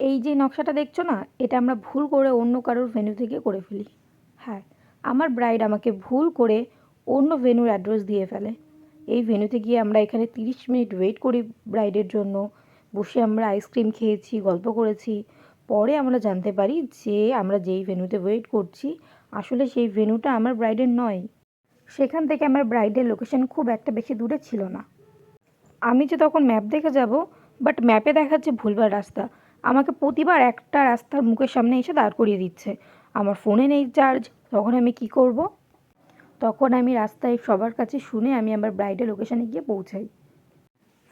এই যে নকশাটা দেখছো না, এটা আমরা ভুল করে অন্য কারোর ভেন্যু থেকে করে ফেলি। হ্যাঁ, আমার ব্রাইড আমাকে ভুল করে অন্য ভেন্যুর অ্যাড্রেস দিয়ে ফেলে। এই ভেন্যুতে গিয়ে আমরা এখানে 30 মিনিট ওয়েট করি ব্রাইডের জন্য। বসে আমরা আইসক্রিম খেয়েছি, গল্প করেছি। পরে আমরা জানতে পারি যে আমরা যেই ভেন্যুতে ওয়েট করছি আসলে সেই ভেন্যুটা আমার ব্রাইডের নয়। সেখান থেকে আমার ব্রাইডের লোকেশন খুব একটা বেশি দূরে ছিল না। আমি যে তখন ম্যাপ দেখে যাব, বাট ম্যাপে দেখাচ্ছে ভুলভাল রাস্তা। আমাকে প্রতিবার একটা রাস্তার মুখের সামনে এসে দাঁড় করিয়ে দিচ্ছে। আমার ফোনে নেই চার্জ, তখন আমি কি করব? তখন আমি রাস্তায় সবার কাছে শুনে আমি আমার ব্রাইডের লোকেশনে গিয়ে পৌঁছাই।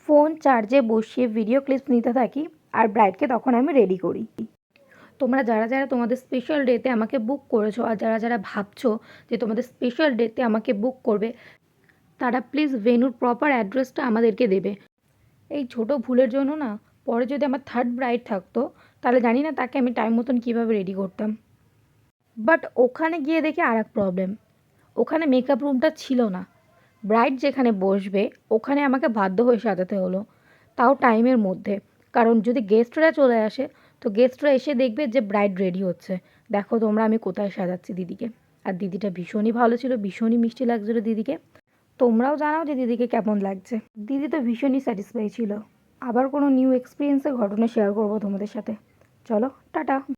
ফোন চার্জে বসিয়ে ভিডিও ক্লিপস নিতে থাকি আর ব্রাইডকে তখন আমি রেডি করি। তোমরা যারা যারা তোমাদের স্পেশাল ডেতে আমাকে বুক করেছো আর যারা যারা ভাবছো যে তোমাদের স্পেশাল ডেতে আমাকে বুক করবে, তারা প্লিজ ভেন্যুর প্রপার অ্যাড্রেসটা আমাদেরকে দেবে। এই ছোট ভুলের জন্য না, পরে যদি আমার থার্ড ব্রাইড থাকতো তাহলে জানি না তাকে আমি টাইম মতন কীভাবে রেডি করতাম। বাট ওখানে গিয়ে দেখি আর এক প্রবলেম, ওখানে মেকআপ রুমটা ছিল না। ব্রাইড যেখানে বসবে ওখানে আমাকে বাধ্য হয়ে সাজাতে হলো, তাও টাইমের মধ্যে। কারণ যদি গেস্টরা চলে আসে তো গেস্টরা এসে দেখবে যে ব্রাইড রেডি হচ্ছে। দেখো তোমরা আমি কোথায় সাজাচ্ছি দিদিকে। আর দিদিটা ভীষণই ভালো ছিল, ভীষণই মিষ্টি লাগছিলো দিদিকে। তোমরাও জানাও যে দিদিকে কেমন লাগছে। দিদি তো ভীষণই স্যাটিসফাই ছিল। আবার কোনো নিউ এক্সপিরিয়েন্সের ঘটনা শেয়ার করবো তোমাদের সাথে। চলো টাটা।